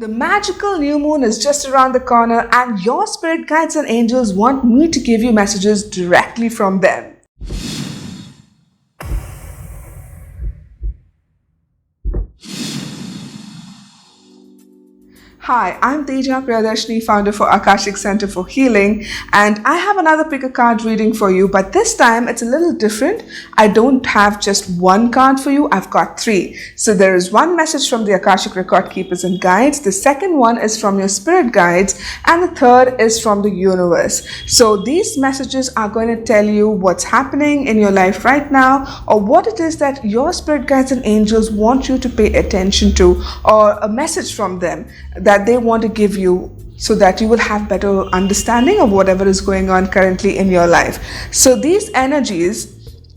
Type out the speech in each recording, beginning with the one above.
The magical new moon is just around the corner, and your spirit guides and angels want me to give you messages directly from them. Hi, I'm Teja, Priyadarshini, founder for Akashic Center for Healing, and I have another pick a card reading for you, but this time it's a little different. I don't have just one card for you, I've got three. So there is one message from the Akashic Record Keepers and Guides, the second one is from your spirit guides, and the third is from the universe. So these messages are going to tell you what's happening in your life right now, or what it is that your spirit guides and angels want you to pay attention to, or a message from them that they want to give you so that you will have better understanding of whatever is going on currently in your life. So these energies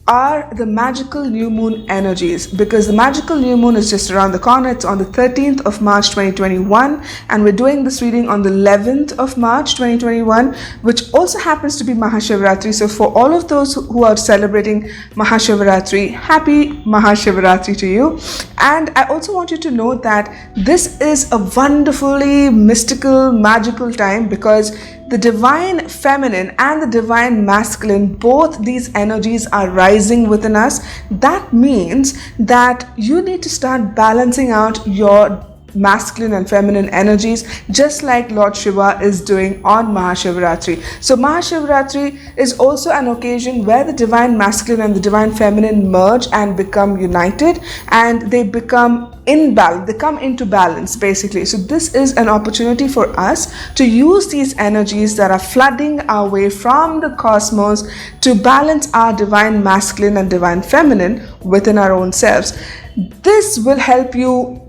are the magical new moon energies, because the magical new moon is just around the corner. It's on the 13th of March 2021, and we're doing this reading on the 11th of March 2021, which also happens to be Mahashivratri. So for all of those who are celebrating Mahashivratri, happy Mahashivratri to you. And I also want you to know that this is a wonderfully mystical, magical time, because the divine feminine and the divine masculine, both these energies are rising within us. That means that you need to start balancing out your masculine and feminine energies, just like Lord Shiva is doing on Mahashivratri. So Mahashivratri is also an occasion where the divine masculine and the divine feminine merge and become united, and they become in balance, they come into balance basically. So this is an opportunity for us to use these energies that are flooding our way from the cosmos to balance our divine masculine and divine feminine within our own selves. This will help you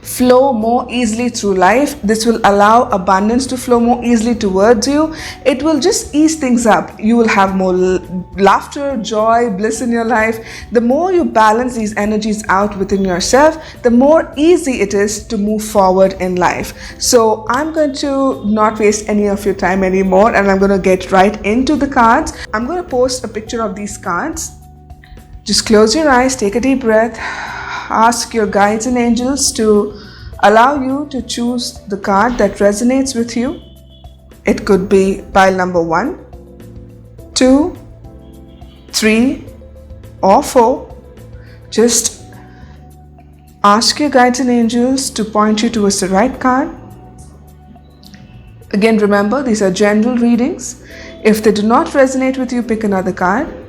flow more easily through life. This will allow abundance to flow more easily towards you. It will just ease things up. You will have more laughter, joy, bliss in your life. The more you balance these energies out within yourself, the more easy it is to move forward in life. So I'm going to not waste any of your time anymore, and I'm going to get right into the cards. I'm going to post a picture of these cards. Just close your eyes, take a deep breath. Ask your guides and angels to allow you to choose the card that resonates with you. It could be pile number 1, 2, 3, or 4. Just ask your guides and angels to point you towards the right card. Again, remember, these are general readings. If they do not resonate with you, pick another card,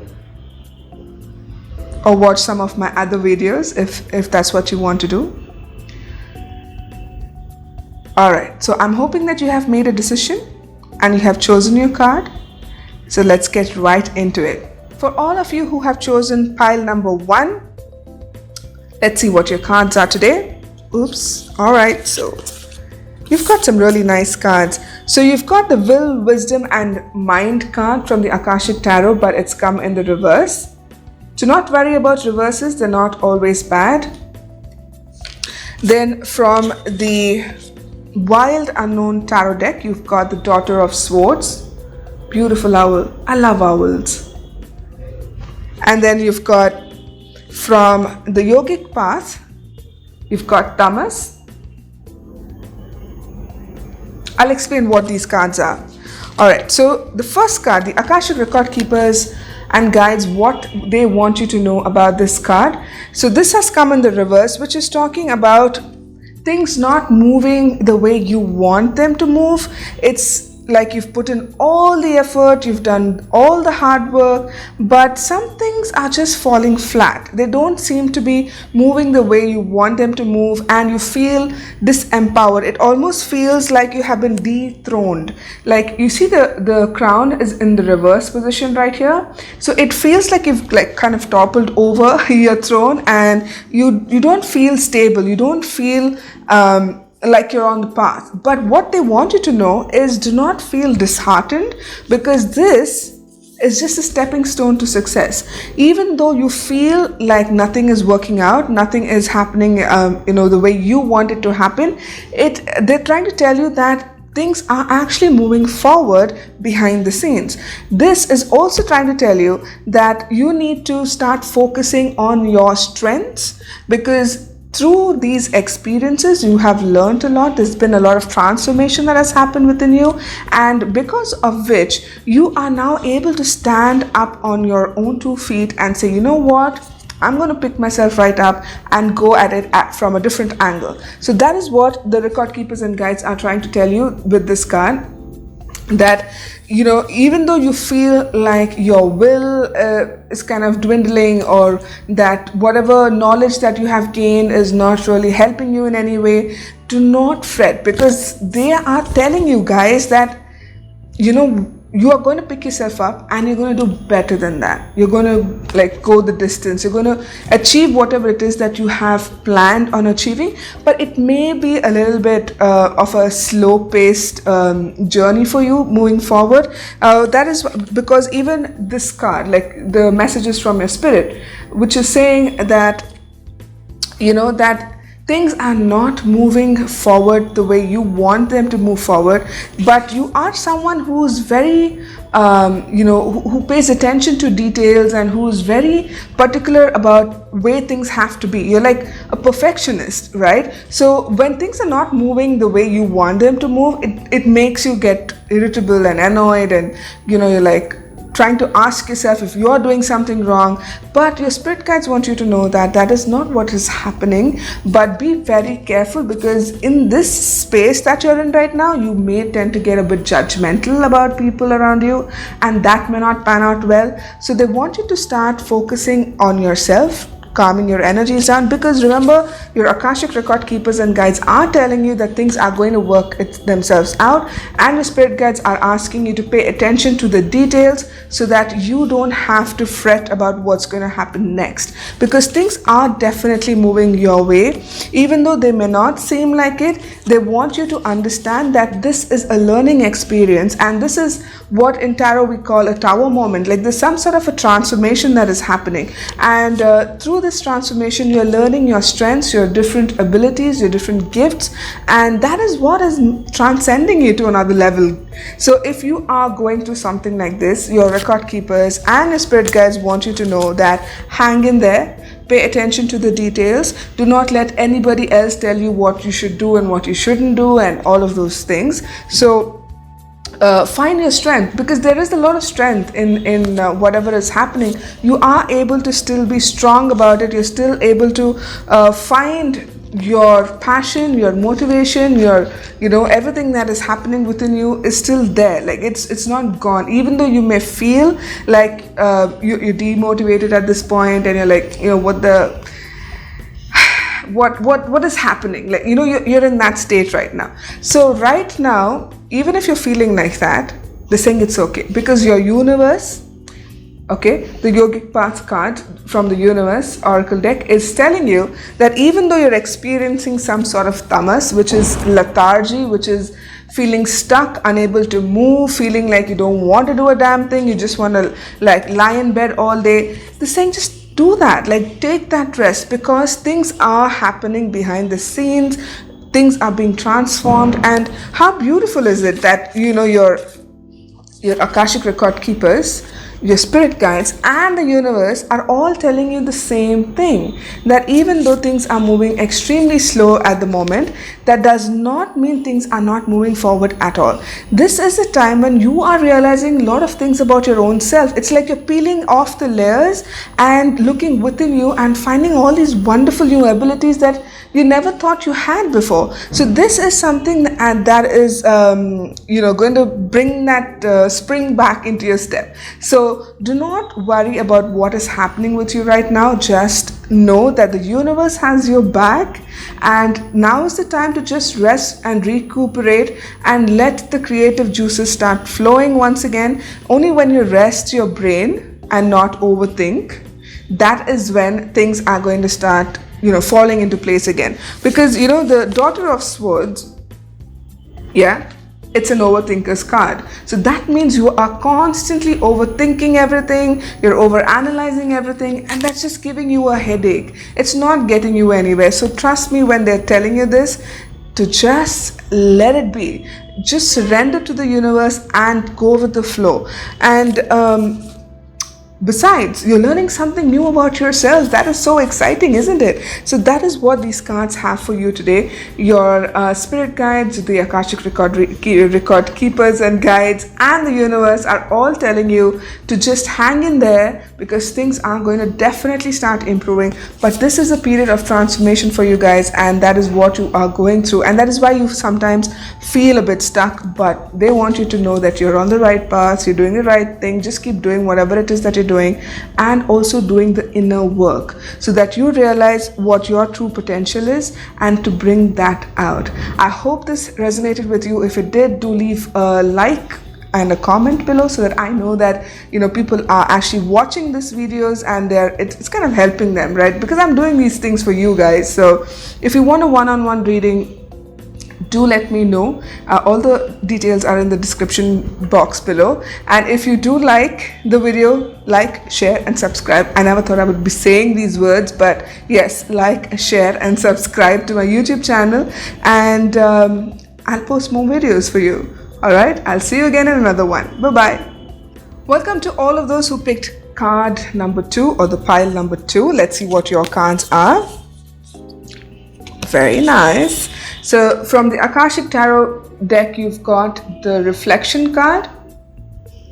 or watch some of my other videos if that's what you want to do. Alright, so I'm hoping that you have made a decision and you have chosen your card. So let's get right into it. For all of you who have chosen pile number 1, let's see what your cards are today. Oops. Alright, so you've got some really nice cards. So you've got the Will, Wisdom and Mind card from the Akashic Tarot, but it's come in the reverse. Do not worry about reverses, they're not always bad. Then from the Wild Unknown Tarot deck, you've got the Daughter of Swords. Beautiful owl. I love owls. And then you've got from the Yogic Path, you've got Tamas. I'll explain what these cards are. Alright, so the first card, the Akashic Record Keepers and Guides, what they want you to know about this card. So this has come in the reverse, which is talking about things not moving the way you want them to move. It's like you've put in all the effort, you've done all the hard work, but some things are just falling flat. They don't seem to be moving the way you want them to move, and you feel disempowered. It almost feels like you have been dethroned. Like you see the crown is in the reverse position right here. So it feels like you've like kind of toppled over your throne, and you don't feel stable. You don't feel like you're on the path. But what they want you to know is, do not feel disheartened, because this is just a stepping stone to success. Even though you feel like nothing is working out, nothing is happening the way you want it to happen, they're trying to tell you that things are actually moving forward behind the scenes. This is also trying to tell you that you need to start focusing on your strengths, because through these experiences you have learned a lot. There's been a lot of transformation that has happened within you, and because of which you are now able to stand up on your own 2 feet and say, you know what, I'm going to pick myself right up and go at it from a different angle. So that is what the record keepers and guides are trying to tell you with this card, that even though you feel like your will is kind of dwindling, or that whatever knowledge that you have gained is not really helping you in any way, do not fret, because they are telling you guys that you are going to pick yourself up and you're going to do better than that. You're going to go the distance. You're going to achieve whatever it is that you have planned on achieving, but it may be a little bit of a slow paced journey for you moving forward. That is because even this card, the messages from your spirit, which is saying that that things are not moving forward the way you want them to move forward, but you are someone who's very who pays attention to details and who's very particular about way things have to be. You're like a perfectionist, right? So when things are not moving the way you want them to move, it makes you get irritable and annoyed, and you're like trying to ask yourself if you're doing something wrong. But your spirit guides want you to know that that is not what is happening. But be very careful, because in this space that you're in right now, you may tend to get a bit judgmental about people around you, and that may not pan out well. So they want you to start focusing on yourself, calming your energies down, because remember, your Akashic record keepers and guides are telling you that things are going to work themselves out, and your spirit guides are asking you to pay attention to the details so that you don't have to fret about what's going to happen next, because things are definitely moving your way. Even though they may not seem like it, they want you to understand that this is a learning experience, and this is what in tarot we call a tower moment. There's some sort of a transformation that is happening, and through this transformation you're learning your strengths, your different abilities, your different gifts, and that is what is transcending you to another level. So if you are going through something like this, your record keepers and your spirit guides want you to know that hang in there, pay attention to the details, do not let anybody else tell you what you should do and what you shouldn't do and all of those things. So find your strength, because there is a lot of strength in whatever is happening. You are able to still be strong about it. You're still able to find your passion, your motivation, your everything that is happening within you is still there. It's not gone, even though you may feel like you're demotivated at this point, and you're like, what is happening, you're in that state right now. So right now, even if you're feeling like that, they're saying it's okay, because your universe, the yogic path card from the universe oracle deck is telling you that even though you're experiencing some sort of tamas, which is lethargy, which is feeling stuck, unable to move, feeling like you don't want to do a damn thing, you just want to lie in bed all day, they're saying just do that, take that rest, because things are happening behind the scenes, things are being transformed. And how beautiful is it that your Akashic record keepers, your spirit guides and the universe are all telling you the same thing, that even though things are moving extremely slow at the moment, that does not mean things are not moving forward at all. This is a time when you are realizing a lot of things about your own self. It's like you're peeling off the layers and looking within you and finding all these wonderful new abilities that you never thought you had before. So this is something that is going to bring that spring back into your step. So do not worry about what is happening with you right now. Just know that the universe has your back, and now is the time to just rest and recuperate and let the creative juices start flowing once again. Only when you rest your brain and not overthink, that is when things are going to start falling into place again. Because the daughter of swords, it's an overthinker's card. So that means you are constantly overthinking everything, you're overanalyzing everything, and that's just giving you a headache. It's not getting you anywhere. So trust me when they're telling you this, to just let it be. Just surrender to the universe and go with the flow. And Besides, you're learning something new about yourself. That is so exciting, isn't it? So that is what these cards have for you today. Your spirit guides, the Akashic record keepers and guides, and the universe are all telling you to just hang in there, because things are going to definitely start improving. But this is a period of transformation for you guys, and that is what you are going through, and that is why you sometimes feel a bit stuck. But they want you to know that you're on the right path, you're doing the right thing. Just keep doing whatever it is that you're doing, and also doing the inner work so that you realize what your true potential is and to bring that out. I hope this resonated with you. If it did, do leave a like and a comment below so that I know that people are actually watching these videos and it's kind of helping them, right? Because I'm doing these things for you guys. So if you want a one-on-one reading, do let me know. All the details are in the description box below. And if you do like the video, like, share and subscribe. I never thought I would be saying these words, but yes, like, share and subscribe to my YouTube channel, and I'll post more videos for you. Alright, I'll see you again in another one. Bye-bye. Welcome to all of those who picked card number 2 or the pile number 2. Let's see what your cards are. Very nice. So from the Akashic Tarot deck, you've got the Reflection card.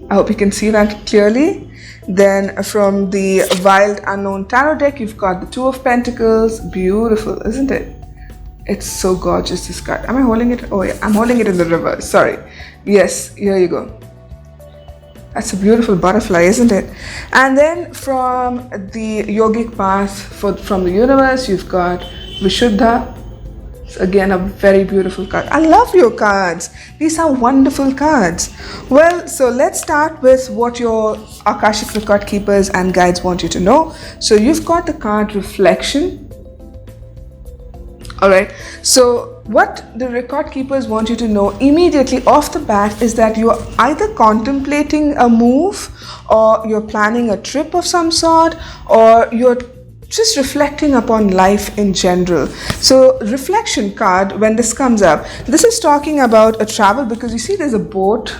I hope you can see that clearly. Then from the Wild Unknown Tarot deck, you've got the Two of Pentacles. Beautiful, isn't it? It's so gorgeous, this card. Am I holding it? Oh yeah, I'm holding it in the reverse. Sorry. Yes, here you go. That's a beautiful butterfly, isn't it? And then from the Yogic Path from the universe, you've got Vishuddha. Again, a very beautiful card. I love your cards. These are wonderful cards. Well, so let's start with what your Akashic record keepers and guides want you to know. So you've got the card Reflection. Alright, so what the record keepers want you to know immediately off the bat is that you are either contemplating a move, or you're planning a trip of some sort, or you're just reflecting upon life in general. So Reflection card, when this comes up, this is talking about a travel, because you see there's a boat.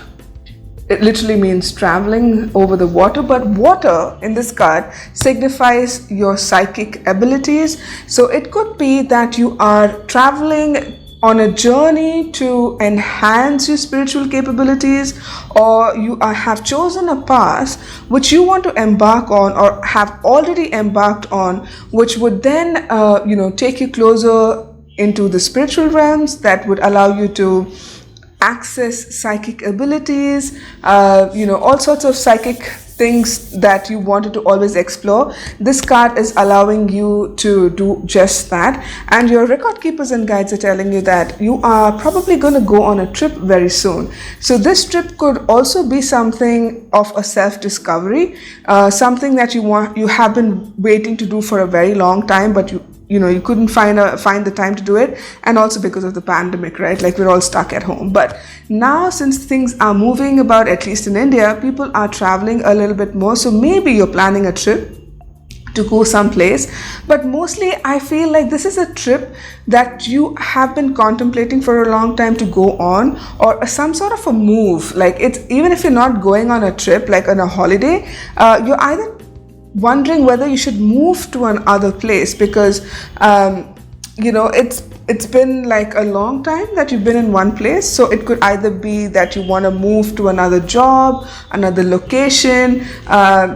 It literally means traveling over the water, but water in this card signifies your psychic abilities. So it could be that you are traveling on a journey to enhance your spiritual capabilities, or you have chosen a path which you want to embark on or have already embarked on, which would then take you closer into the spiritual realms, that would allow you to access psychic abilities, all sorts of psychic things that you wanted to always explore. This card is allowing you to do just that. And your record keepers and guides are telling you that you are probably going to go on a trip very soon. So this trip could also be something of a self-discovery, something that you have been waiting to do for a very long time, but you couldn't find the time to do it, and also because of the pandemic, right? Like, we're all stuck at home. But now, since things are moving about, at least in India, people are traveling a little bit more. So maybe you're planning a trip to go someplace, but mostly I feel like this is a trip that you have been contemplating for a long time to go on, or some sort of a move. Like, it's even if you're not going on a trip, like on a holiday, you're either wondering whether you should move to another place, because it's been like a long time that you've been in one place. So it could either be that you want to move to another job, another location,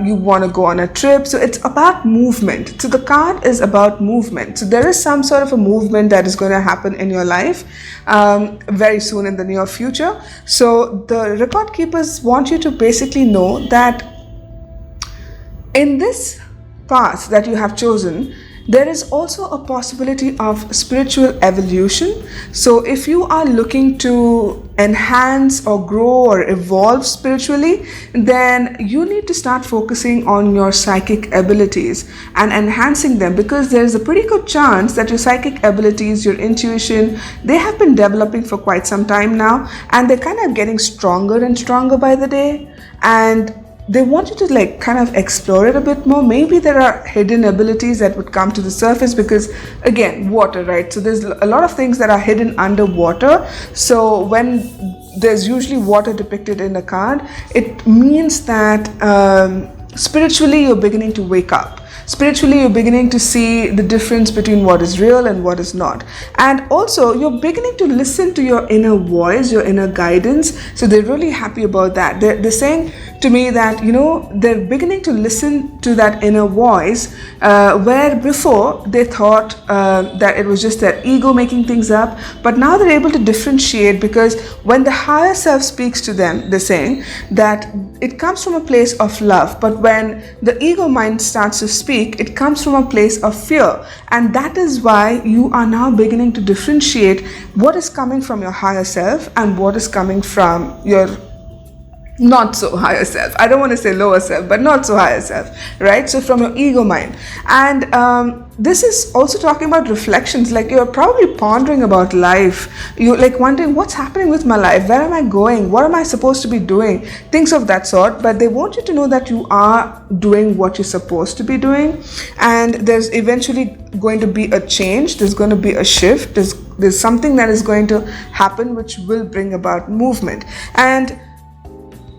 you want to go on a trip. So it's about movement. So the card is about movement. So there is some sort of a movement that is going to happen in your life very soon in the near future. So the record keepers want you to basically know that in this path that you have chosen, there is also a possibility of spiritual evolution. So if you are looking to enhance or grow or evolve spiritually, then you need to start focusing on your psychic abilities and enhancing them, because there's a pretty good chance that your psychic abilities, your intuition, they have been developing for quite some time now, and they're kind of getting stronger and stronger by the day. And they want you to kind of explore it a bit more. Maybe there are hidden abilities that would come to the surface, because again, water, right? So there's a lot of things that are hidden underwater. So when there's usually water depicted in a card, it means that spiritually you're beginning to wake up. Spiritually, you're beginning to see the difference between what is real and what is not. And also, you're beginning to listen to your inner voice, your inner guidance. So they're really happy about that. They're saying to me that, they're beginning to listen to that inner voice, where before they thought that it was just their ego making things up. But now they're able to differentiate, because when the higher self speaks to them, they're saying that it comes from a place of love. But when the ego mind starts to speak, it comes from a place of fear. And that is why you are now beginning to differentiate what is coming from your higher self and what is coming from your not so higher self. I don't want to say lower self, but not so higher self, right? So from your ego mind. And this is also talking about reflections. Like, you're probably pondering about life. You're like wondering, what's happening with my life? Where am I going? What am I supposed to be doing? Things of that sort. But they want you to know that you are doing what you're supposed to be doing. And there's eventually going to be a change. There's going to be a shift. There's something that is going to happen which will bring about movement. And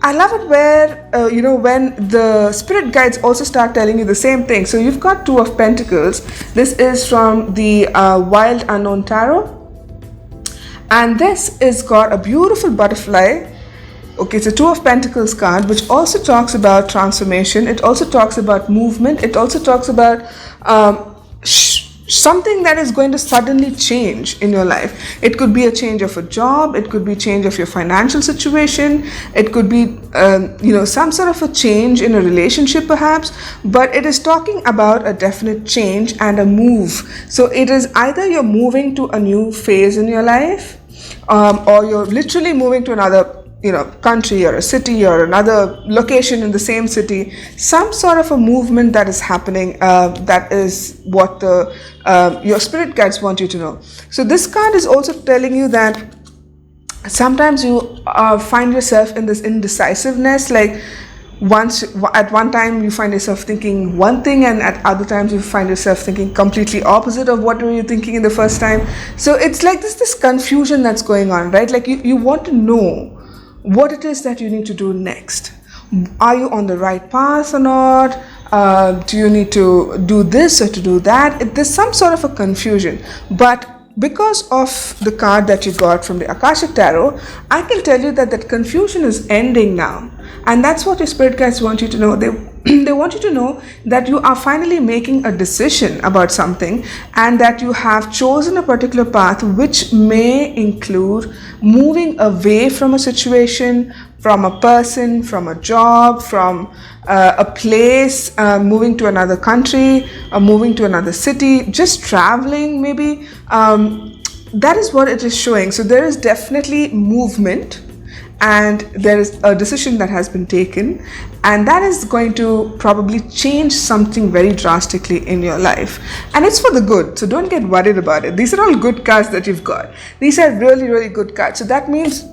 I love it where, when the spirit guides also start telling you the same thing. So you've got Two of Pentacles. This is from the Wild Unknown Tarot. And this is got a beautiful butterfly. Okay, it's a Two of Pentacles card, which also talks about transformation. It also talks about movement. It also talks about something that is going to suddenly change in your life. It could be a change of a job. It could be a change of your financial situation. It could be, some sort of a change in a relationship perhaps. But it is talking about a definite change and a move. So it is either you're moving to a new phase in your life, or you're literally moving to another country or a city or another location in the same city. Some sort of a movement that is happening. That is what your spirit guides want you to know. So this card is also telling you that sometimes you find yourself in this indecisiveness. Like, at one time you find yourself thinking one thing, and at other times you find yourself thinking completely opposite of what were you thinking in the first time. So it's like this confusion that's going on, right? Like, you want to know what it is that you need to do next. Are you on the right path or not? Do you need to do this or to do that? There's some sort of a confusion. But because of the card that you got from the Akashic Tarot, I can tell you that confusion is ending now. And that's what your spirit guides want you to know. They want you to know that you are finally making a decision about something, and that you have chosen a particular path, which may include moving away from a situation, from a person, from a job, from a place, moving to another country, moving to another city, just traveling maybe. That is what it is showing. So there is definitely movement, and there is a decision that has been taken, and that is going to probably change something very drastically in your life, and it's for the good. So don't get worried about it. These are all good cards that you've got. These are really, really good cards. So that means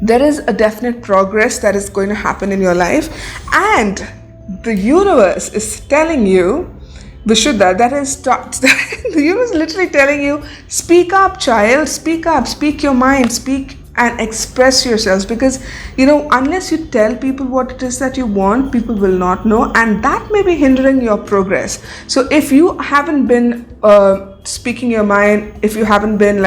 there is a definite progress that is going to happen in your life, and the universe is telling you, Vishuddha, the universe is literally telling you, speak up, child, speak up, speak your mind, speak and express yourselves. Because unless you tell people what it is that you want, people will not know, and that may be hindering your progress. So if you haven't been speaking your mind, if you haven't been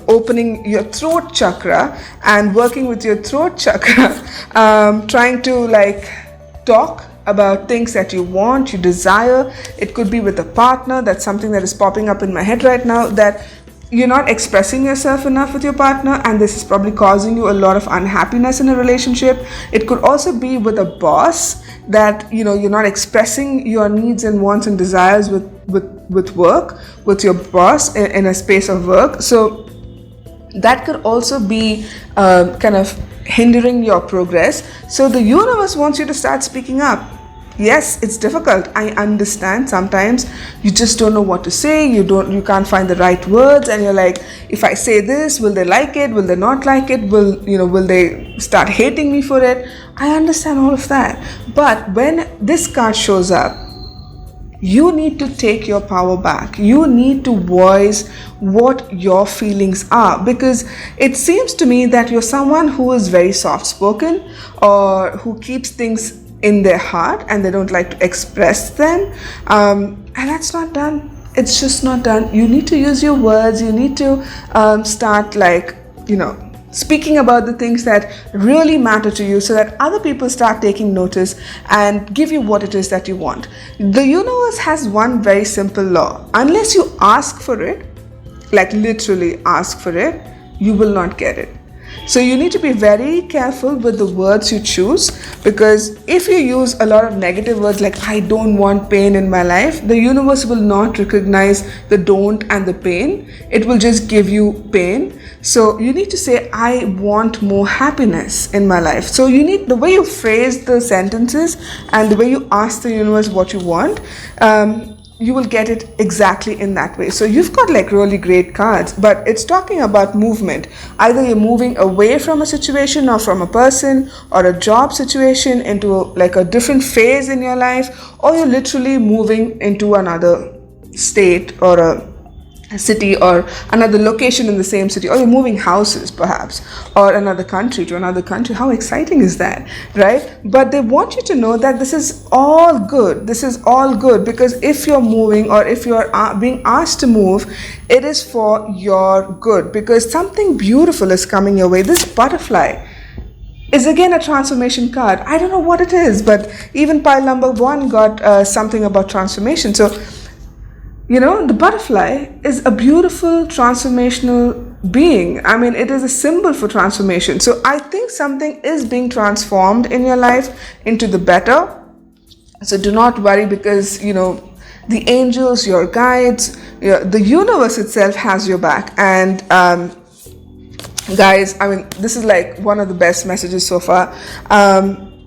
opening your throat chakra and working with your throat chakra, trying to talk about things that you want, you desire. It could be with a partner. That's something that is popping up in my head right now, that you're not expressing yourself enough with your partner, and this is probably causing you a lot of unhappiness in a relationship. It could also be with a boss, that you're not expressing your needs and wants and desires with work, with your boss in a space of work. So that could also be kind of hindering your progress. So the universe wants you to start speaking up. Yes, it's difficult. I understand. Sometimes you just don't know what to say. You can't find the right words, and you're like, if I say this, will they like it? Will they not like it? Will they start hating me for it? I understand all of that. But when this card shows up, you need to take your power back. You need to voice what your feelings are, because it seems to me that you're someone who is very soft spoken, or who keeps things in their heart and they don't like to express them. And that's not done. It's just not done. You need to use your words. You need to start speaking about the things that really matter to you so that other people start taking notice and give you what it is that you want. The universe has one very simple law. Unless you ask for it, like literally ask for it, you will not get it. So you need to be very careful with the words you choose, because if you use a lot of negative words like I don't want pain in my life, the universe will not recognize the don't and the pain. It will just give you pain. So you need to say I want more happiness in my life. So you need, the way you phrase the sentences and the way you ask the universe what you want, you will get it exactly in that way. So you've got like really great cards, but it's talking about movement. Either you're moving away from a situation or from a person or a job situation into like a different phase in your life, or you're literally moving into another state or a city or another location in the same city, or you're moving houses perhaps, or another country to another country. How exciting is that, right? But they want you to know that this is all good. This is all good, because if you're moving or if you're being asked to move, it is for your good, because something beautiful is coming your way. This butterfly is again a transformation card. I don't know what it is, but even pile number 1 got something about transformation. So the butterfly is a beautiful transformational being. I mean, it is a symbol for transformation. So I think something is being transformed in your life into the better. So do not worry, because, the angels, your guides, the universe itself has your back. And guys, I mean, this is like one of the best messages so far.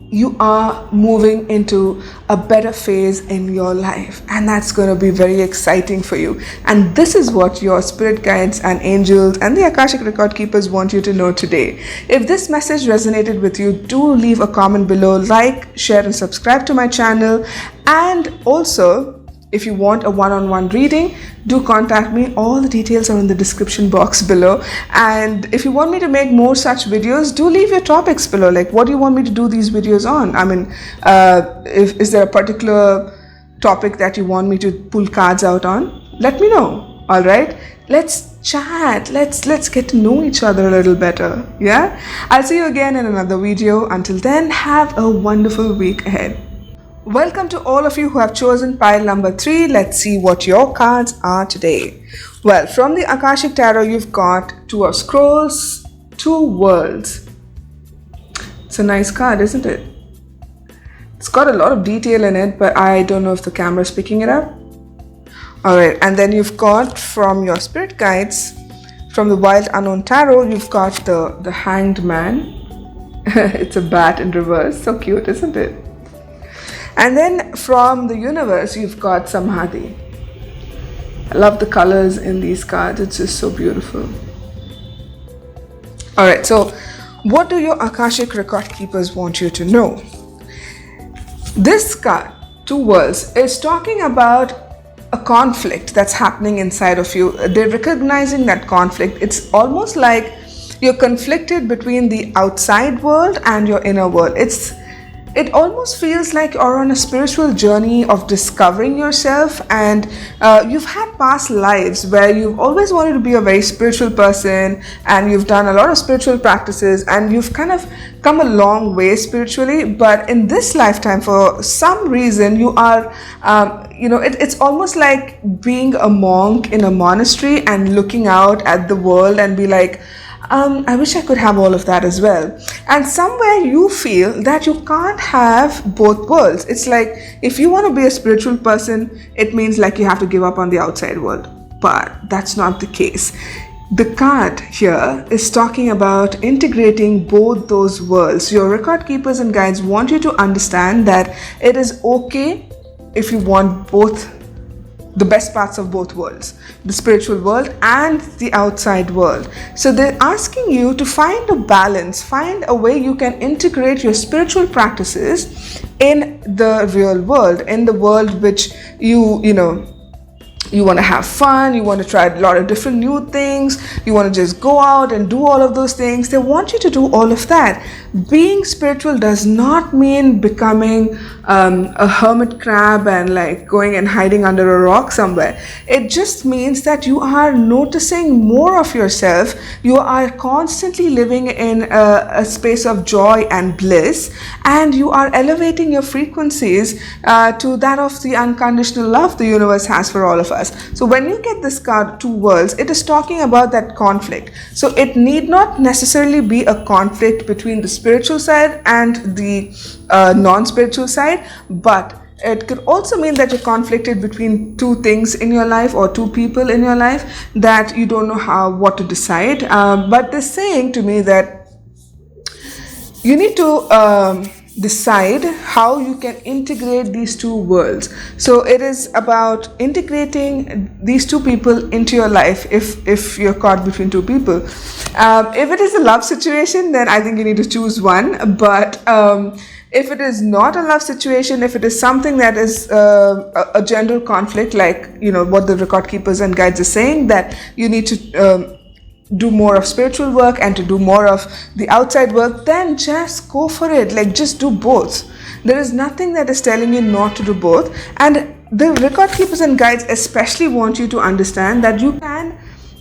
You are moving into a better phase in your life, and that's going to be very exciting for you. And this is what your spirit guides and angels and the Akashic Record Keepers want you to know today. If this message resonated with you, do leave a comment below, like, share and subscribe to my channel. And also, if you want a one-on-one reading, do contact me. All the details are in the description box below. And if you want me to make more such videos, do leave your topics below. Like, what do you want me to do these videos on? I mean, is there a particular topic that you want me to pull cards out on? Let me know. All right, let's chat. Let's get to know each other a little better. Yeah, I'll see you again in another video. Until then, have a wonderful week ahead. Welcome to all of you who have chosen pile number 3. Let's see what your cards are today. Well, from the Akashic Tarot, you've got 2 of Scrolls, 2 Worlds. It's a nice card, isn't it? It's got a lot of detail in it, but I don't know if the camera is picking it up. Alright, and then you've got from your spirit guides, from the Wild Unknown Tarot, you've got the Hanged Man. It's a bat in reverse. So cute, isn't it? And then from the universe, you've got Samadhi. I love the colors in these cards. It's just so beautiful. Alright, so what do your Akashic Record Keepers want you to know? This card, 2 Worlds, is talking about a conflict that's happening inside of you. They're recognizing that conflict. It's almost like you're conflicted between the outside world and your inner world. It almost feels like you're on a spiritual journey of discovering yourself, and you've had past lives where you've always wanted to be a very spiritual person, and you've done a lot of spiritual practices, and you've kind of come a long way spiritually. But in this lifetime, for some reason, you are, it's almost like being a monk in a monastery and looking out at the world and be like, I wish I could have all of that as well. And somewhere you feel that you can't have both worlds. It's like if you want to be a spiritual person, it means like you have to give up on the outside world. But that's not the case. The card here is talking about integrating both those worlds. Your record keepers and guides want you to understand that it is okay if you want both, the best parts of both worlds, the spiritual world and the outside world. So they're asking you to find a balance, find a way you can integrate your spiritual practices in the real world, in the world which you you want to have fun, you want to try a lot of different new things, you want to just go out and do all of those things. They want you to do all of that. Being spiritual does not mean becoming a hermit crab and like going and hiding under a rock somewhere. It just means that you are noticing more of yourself. You are constantly living in a space of joy and bliss, and you are elevating your frequencies to that of the unconditional love the universe has for all of us. So when you get this card, Two Worlds, it is talking about that conflict. So it need not necessarily be a conflict between the spiritual side and the non-spiritual side, but it could also mean that you're conflicted between two things in your life or two people in your life that you don't know what to decide. But they're saying to me that you need to decide how you can integrate these two worlds. So it is about integrating these two people into your life if you're caught between two people. If it is a love situation, then I think you need to choose one. But if it is not a love situation, if it is something that is a general conflict, like what the record keepers and guides are saying, that you need to do more of spiritual work and to do more of the outside work, then just go for it. Like, just do both. There is nothing that is telling you not to do both. And the record keepers and guides especially want you to understand that you can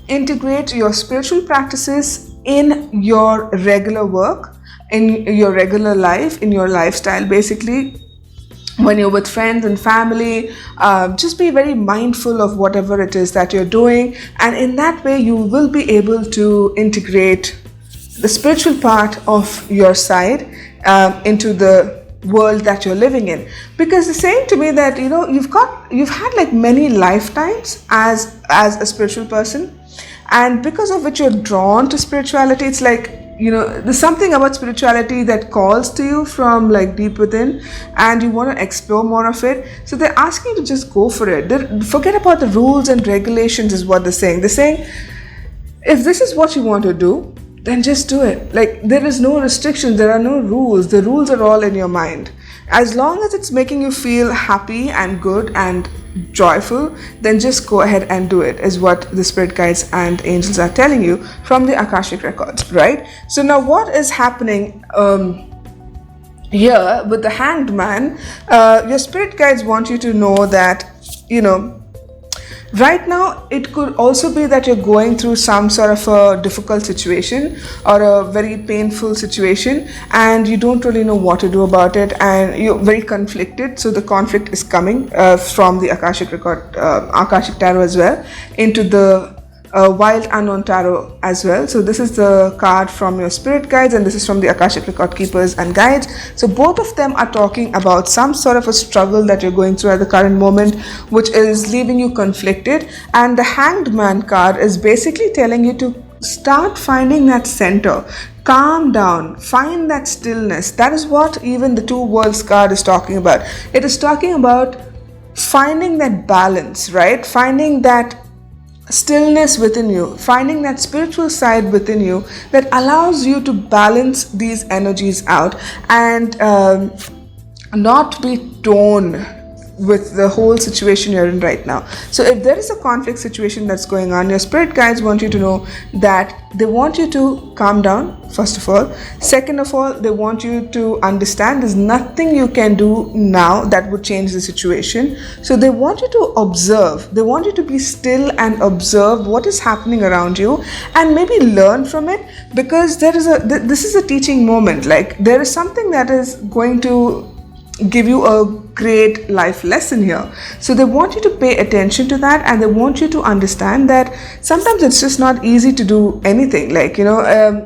integrate your spiritual practices in your regular work, in your regular life, in your lifestyle. Basically, when you're with friends and family, just be very mindful of whatever it is that you're doing, and in that way you will be able to integrate the spiritual part of your side into the world that you're living in. Because they're saying to me that you've had like many lifetimes as a spiritual person, and because of which you're drawn to spirituality. It's like, there's something about spirituality that calls to you from like deep within, and you want to explore more of it. So they're asking you to just go for it. Forget about the rules and regulations is what they're saying. They're saying, if this is what you want to do, then just do it. Like, there is no restrictions, there are no rules. The rules are all in your mind. As long as it's making you feel happy and good and joyful, then just go ahead and do it, is what the spirit guides and angels are telling you from the Akashic Records, right? So now what is happening here with the Hanged Man? Your spirit guides want you to know that, right now, it could also be that you're going through some sort of a difficult situation or a very painful situation, and you don't really know what to do about it, and you're very conflicted. So the conflict is coming from the Akashic Tarot as well into the Wild Unknown Tarot as well. So this is the card from your spirit guides, and this is from the Akashic Record Keepers and Guides. So both of them are talking about some sort of a struggle that you're going through at the current moment, which is leaving you conflicted. And the Hanged Man card is basically telling you to start finding that center. Calm down, find that stillness. That is what even the Two Worlds card is talking about. It is talking about finding that balance, right? Finding that stillness within you, finding that spiritual side within you that allows you to balance these energies out and not be torn with the whole situation you're in right now. So if there is a conflict situation that's going on, your spirit guides want you to know that they want you to calm down, first of all. Second of all, they want you to understand there's nothing you can do now that would change the situation. So they want you to observe. They want you to be still and observe what is happening around you and maybe learn from it, because this is a teaching moment. Like, there is something that is going to give you a great life lesson here. So they want you to pay attention to that, and they want you to understand that sometimes it's just not easy to do anything. Like,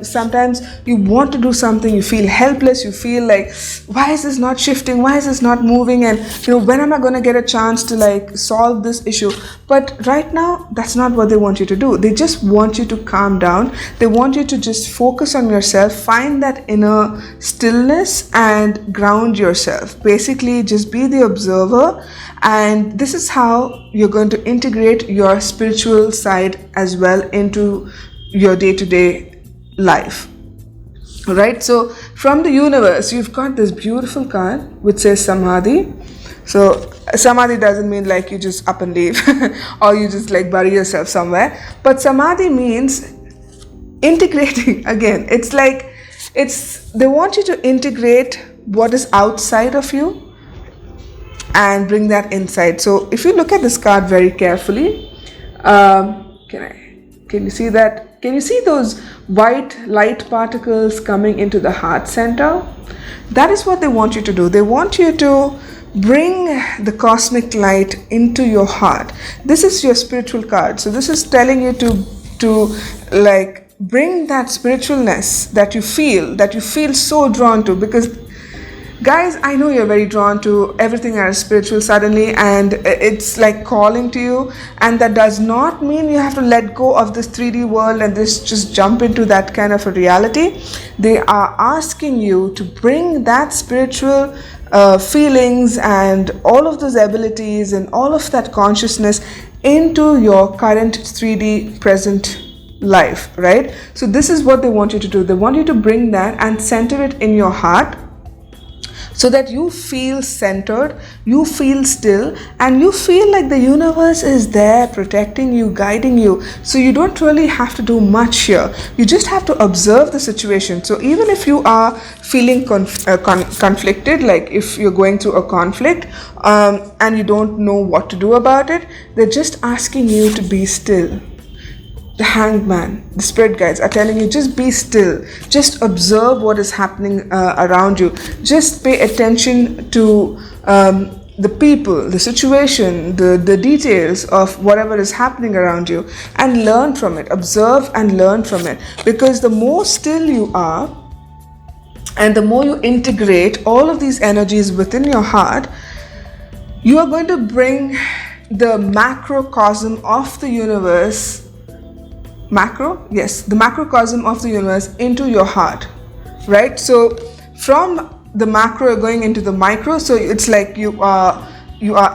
sometimes you want to do something, you feel helpless, you feel like, why is this not shifting, why is this not moving, and when am I going to get a chance to like solve this issue? But right now, that's not what they want you to do. They just want you to calm down. They want you to just focus on yourself, find that inner stillness and ground yourself. Basically, just be the observer, and this is how you're going to integrate your spiritual side as well into your day-to-day life. Right? So from the universe, you've got this beautiful card which says Samadhi. So Samadhi doesn't mean like you just up and leave or you just like bury yourself somewhere, but samadhi means integrating. Again, it's like they want you to integrate what is outside of you and bring that inside. So if you look at this card very carefully, can you see that? Can you see those white light particles coming into the heart center? That is what they want you to do. They want you to bring the cosmic light into your heart. This is your spiritual card. So this is telling you to like bring that spiritualness that you feel so drawn to, because guys, I know you're very drawn to everything that is spiritual suddenly, and it's like calling to you, and that does not mean you have to let go of this 3D world and just jump into that kind of a reality. They are asking you to bring that spiritual feelings and all of those abilities and all of that consciousness into your current 3D present life, right? So this is what they want you to do. They want you to bring that and center it in your heart, so that you feel centered, you feel still, and you feel like the universe is there protecting you, guiding you. So you don't really have to do much here. You just have to observe the situation. So even if you are feeling conflicted, like if you're going through a conflict and you don't know what to do about it, they're just asking you to be still. The hangman, the spirit guides are telling you, just be still, just observe what is happening around you, just pay attention to the people, the situation, the details of whatever is happening around you, and learn from it. Observe and learn from it, because the more still you are and the more you integrate all of these energies within your heart, you are going to bring the macrocosm of the universe, the macrocosm of the universe into your heart, right? So from the macro going into the micro, so it's like you are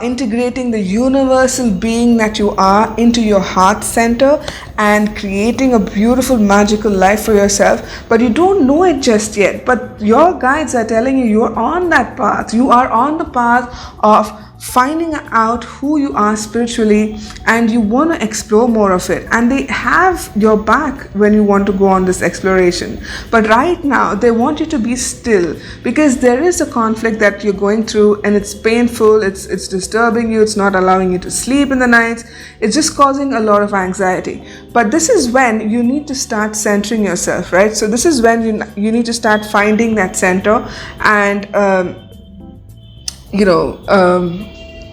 integrating the universal being that you are into your heart center and creating a beautiful magical life for yourself, but you don't know it just yet. But your guides are telling you, you're on that path. You are on the path of finding out who you are spiritually, and you want to explore more of it, and they have your back when you want to go on this exploration. But right now they want you to be still, because there is a conflict that you're going through, and it's painful, it's disturbing you, it's not allowing you to sleep in the nights, it's just causing a lot of anxiety. But this is when you need to start centering yourself, right? So this is when you need to start finding that center and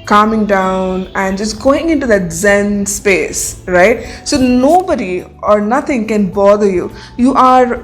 calming down and just going into that Zen space, right? So nobody or nothing can bother you. You are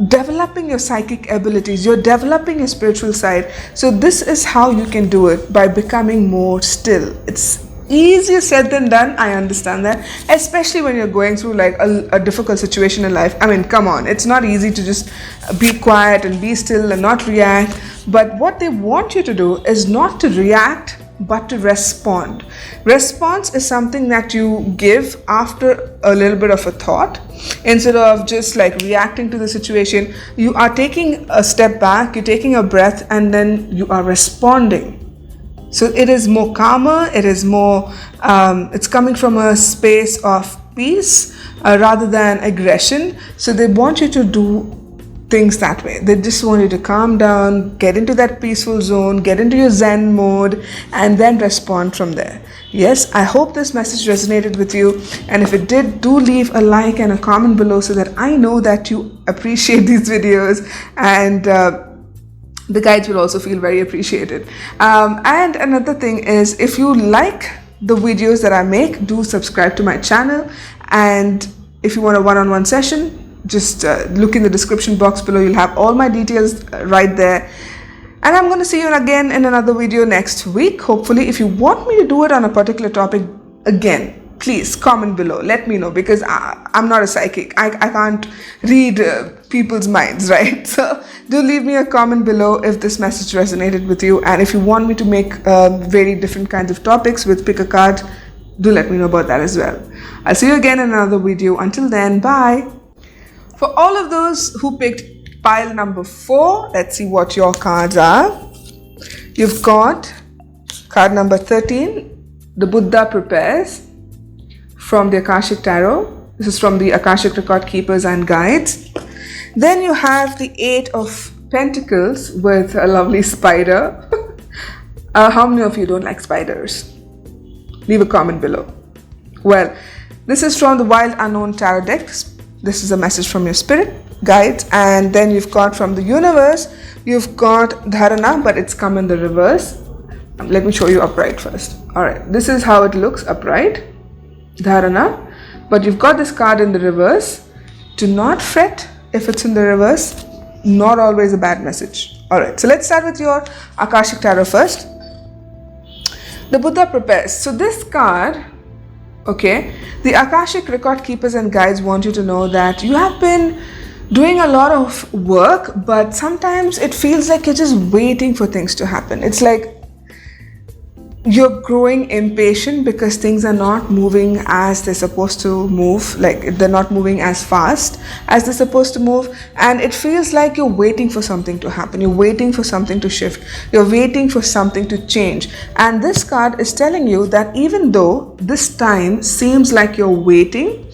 developing your psychic abilities, you're developing your spiritual side. So this is how you can do it, by becoming more still. It's easier said than done, I understand that, especially when you're going through like a difficult situation in life. I mean, come on, it's not easy to just be quiet and be still and not react. But what they want you to do is not to react, but to respond. Response is something that you give after a little bit of a thought. Instead of just like reacting to the situation, you are taking a step back, you're taking a breath, and then you are responding. So it is more calmer, it is more, it's coming from a space of peace rather than aggression. So they want you to do things that way. They just want you to calm down, get into that peaceful zone, get into your Zen mode, and then respond from there. Yes, I hope this message resonated with you, and if it did, do leave a like and a comment below so that I know that you appreciate these videos, and the guides will also feel very appreciated. And another thing is, if you like the videos that I make, do subscribe to my channel, and if you want a one-on-one session, just look in the description box below. You'll have all my details right there. And I'm going to see you again in another video next week, hopefully. If you want me to do it on a particular topic again, please comment below, let me know, because I'm not a psychic. I can't read people's minds, right? So do leave me a comment below if this message resonated with you, and if you want me to make very different kinds of topics with pick a card, do let me know about that as well. I'll see you again in another video. Until then, bye. For all of those who picked pile number 4, let's see what your cards are. You've got Card number 13, the Buddha prepares, from the Akashic Tarot. This is from the Akashic Record Keepers and Guides. Then you have the 8 of Pentacles with a lovely spider. How many of you don't like spiders? Leave a comment below. Well, this is from the Wild Unknown Tarot decks. This is a message from your spirit guides. And then you've got from the universe, you've got Dharana, but it's come in the reverse. Let me show you upright first. Alright, this is how it looks upright. Dharana. But you've got this card in the reverse. Do not fret if it's in the reverse. Not always a bad message. Alright, so let's start with your Akashic Tarot first. The Buddha prepares. So this card, okay, the Akashic Record Keepers and Guides want you to know that you have been doing a lot of work, but sometimes it feels like you're just waiting for things to happen. It's like you're growing impatient because things are not moving as they're supposed to move, like they're not moving as fast as they're supposed to move, and it feels like you're waiting for something to happen, you're waiting for something to shift, you're waiting for something to change. And this card is telling you that even though this time seems like you're waiting,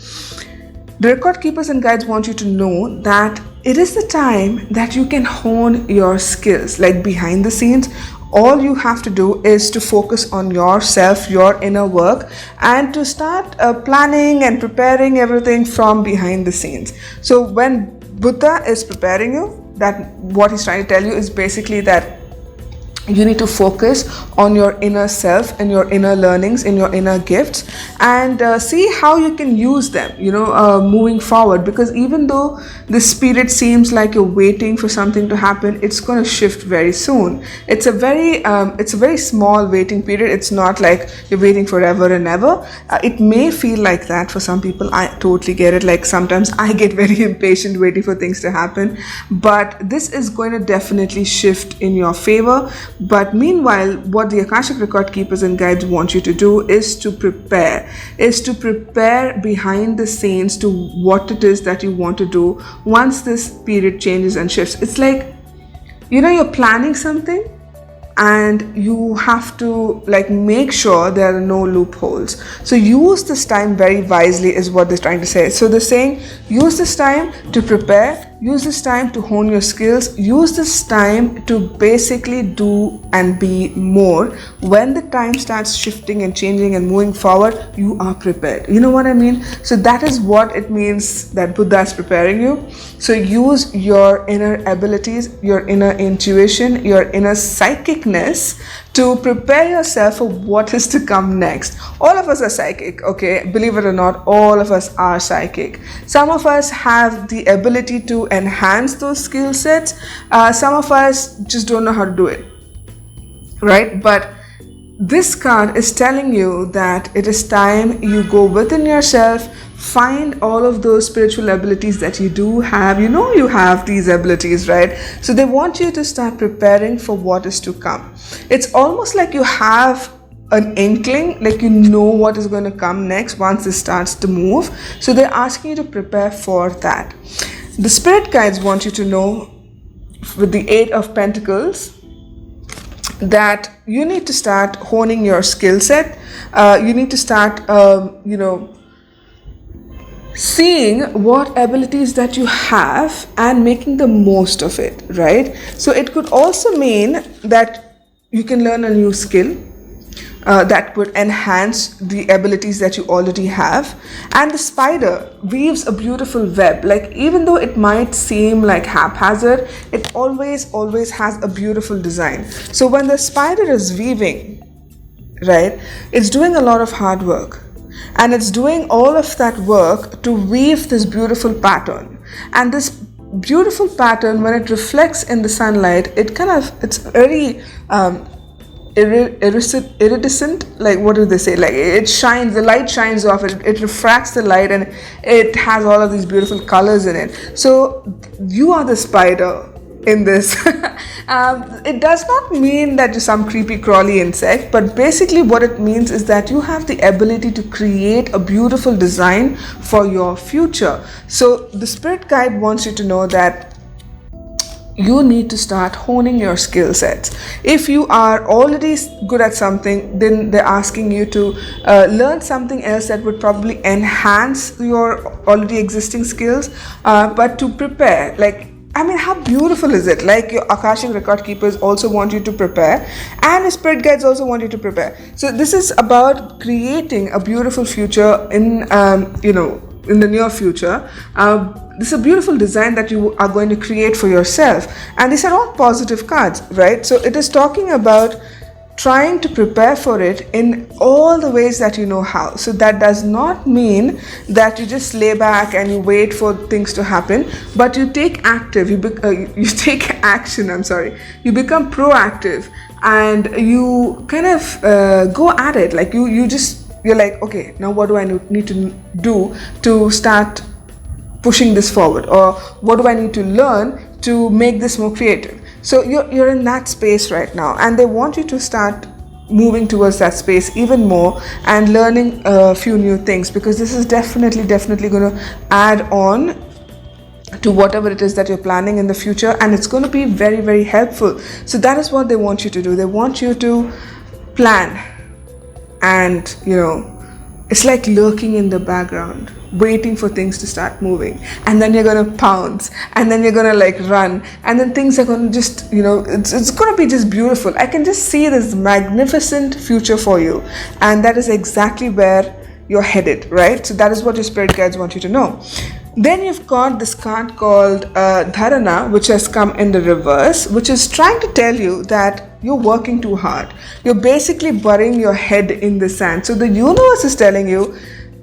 the Record Keepers and Guides want you to know that it is the time that you can hone your skills, like behind the scenes. All you have to do is to focus on yourself, your inner work, and to start planning and preparing everything from behind the scenes. So when Buddha is preparing you, that what he's trying to tell you is basically that you need to focus on your inner self and your inner learnings and your inner gifts, and see how you can use them, moving forward. Because even though this period seems like you're waiting for something to happen, it's going to shift very soon. It's a very small waiting period. It's not like you're waiting forever and ever. It may feel like that for some people. I totally get it. Like sometimes I get very impatient waiting for things to happen, but this is going to definitely shift in your favor. But meanwhile, what the Akashic Record Keepers and Guides want you to do is to prepare behind the scenes to what it is that you want to do once this period changes and shifts. It's like, you're planning something and you have to make sure there are no loopholes. So use this time very wisely is what they're trying to say. So they're saying use this time to prepare, use this time to hone your skills, use this time to basically do and be more. When the time starts shifting and changing and moving forward, you are prepared. You know what I mean? So that is what it means that Buddha is preparing you. So use your inner abilities, your inner intuition, your inner psychicness to prepare yourself for what is to come next. All of us are psychic, okay? Believe it or not, all of us are psychic. Some of us have the ability to enhance those skill sets. Some of us just don't know how to do it, right? But this card is telling you that it is time you go within yourself, find all of those spiritual abilities that you do have. You have these abilities, right? So they want you to start preparing for what is to come. It's almost like you have an inkling, like what is going to come next once this starts to move. So they're asking you to prepare for that. The spirit guides want you to know with the 8 of Pentacles that you need to start honing your skill set. You need to start, seeing what abilities that you have and making the most of it, right? So it could also mean that you can learn a new skill that would enhance the abilities that you already have. And the spider weaves a beautiful web. Like even though it might seem like haphazard, it always has a beautiful design. So when the spider is weaving, right, it's doing a lot of hard work. And it's doing all of that work to weave this beautiful pattern. And this beautiful pattern, when it reflects in the sunlight, it's very iridescent, like what do they say, like it shines, the light shines off it, it refracts the light, and it has all of these beautiful colors in it. So you are the spider in this. It does not mean that you're some creepy crawly insect, but basically what it means is that you have the ability to create a beautiful design for your future. So the spirit guide wants you to know that you need to start honing your skill sets. If you are already good at something, then they're asking you to learn something else that would probably enhance your already existing skills, but to prepare, like, I mean, how beautiful is it? Like, your Akashic record keepers also want you to prepare, and your spirit guides also want you to prepare. So this is about creating a beautiful future in in the near future. This is a beautiful design that you are going to create for yourself, and these are all positive cards, right? So it is talking about trying to prepare for it in all the ways that you know how. So that does not mean that you just lay back and you wait for things to happen, but you take active, you take action, you become proactive, and you kind of go at it. Like you're like, okay, now what do I need to do to start pushing this forward, or what do I need to learn to make this more creative? So you're in that space right now, and they want you to start moving towards that space even more and learning a few new things, because this is definitely going to add on to whatever it is that you're planning in the future, and it's going to be very, very helpful. So that is what they want you to do. They want you to plan, and it's like lurking in the background, waiting for things to start moving, and then you're gonna pounce, and then you're gonna like run, and then things are gonna just it's gonna be just beautiful. I can just see this magnificent future for you, and that is exactly where you're headed, right? So that is what your spirit guides want you to know. Then you've got this card called Dharana, which has come in the reverse, which is trying to tell you that you're working too hard. You're basically burying your head in the sand. So the universe is telling you,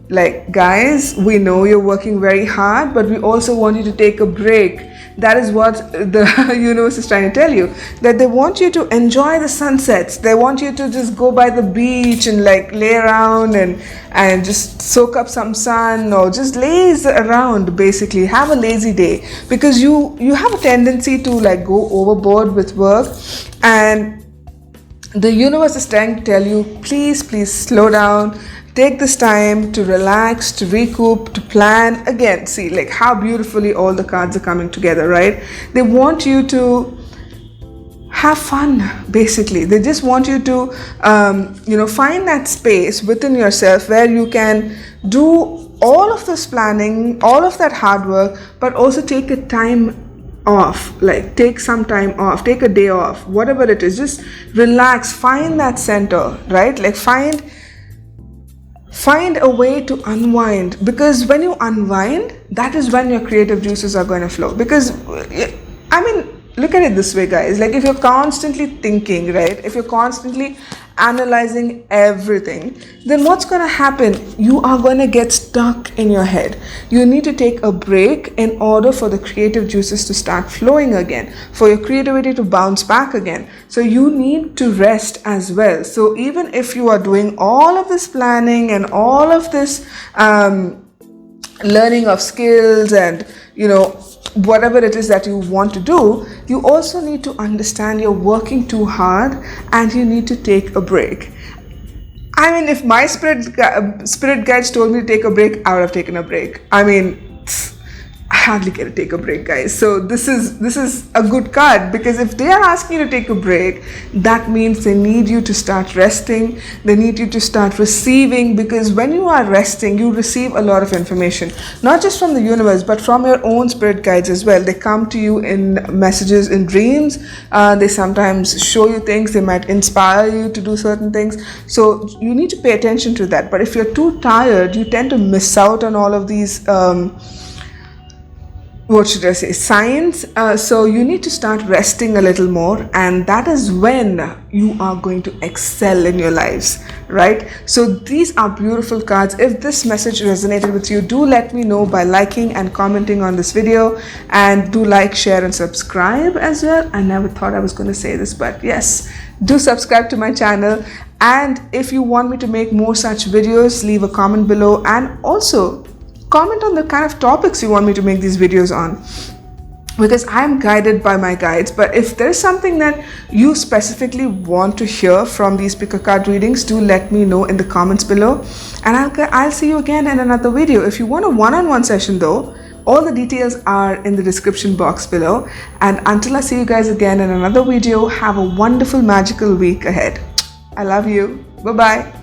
like, guys, we know you're working very hard, but we also want you to take a break. That is what the universe is trying to tell you, that they want you to enjoy the sunsets. They want you to just go by the beach and like lay around and just soak up some sun, or just laze around, basically have a lazy day, because you have a tendency to like go overboard with work, and the universe is trying to tell you, please slow down. Take this time to relax, to recoup, to plan. Again, see like how beautifully all the cards are coming together, right? They want you to have fun, basically. They just want you to, find that space within yourself where you can do all of this planning, all of that hard work, but also take a time off, like take some time off, take a day off, whatever it is. Just relax, find that center, right? Like find a way to unwind, because when you unwind, that is when your creative juices are going to flow. Because I mean, look at it this way, guys. Like if you're constantly thinking, right, if you're constantly analyzing everything, then what's going to happen? You are going to get stuck in your head. You need to take a break in order for the creative juices to start flowing again, for your creativity to bounce back again. So you need to rest as well. So even if you are doing all of this planning and all of this learning of skills and whatever it is that you want to do, you also need to understand you're working too hard and you need to take a break. I mean, if my spirit guides told me to take a break, I would have taken a break. I mean, I hardly get to take a break, guys. So this is a good card, because if they are asking you to take a break, that means they need you to start resting. They need you to start receiving, because when you are resting, you receive a lot of information, not just from the universe, but from your own spirit guides as well. They come to you in messages, in dreams. They sometimes show you things. They might inspire you to do certain things. So you need to pay attention to that. But if you're too tired, you tend to miss out on all of these signs. So you need to start resting a little more, and that is when you are going to excel in your lives, right? So these are beautiful cards. If this message resonated with you, do let me know by liking and commenting on this video, and do like, share and subscribe as well. I never thought I was going to say this, but yes, do subscribe to my channel. And if you want me to make more such videos, leave a comment below, and also comment on the kind of topics you want me to make these videos on, because I'm guided by my guides. But if there's something that you specifically want to hear from these pick a card readings, do let me know in the comments below, and I'll see you again in another video. If you want a one-on-one session though, All the details are in the description box below. And until I see you guys again in another video, have a wonderful magical week ahead. I love you. Bye bye.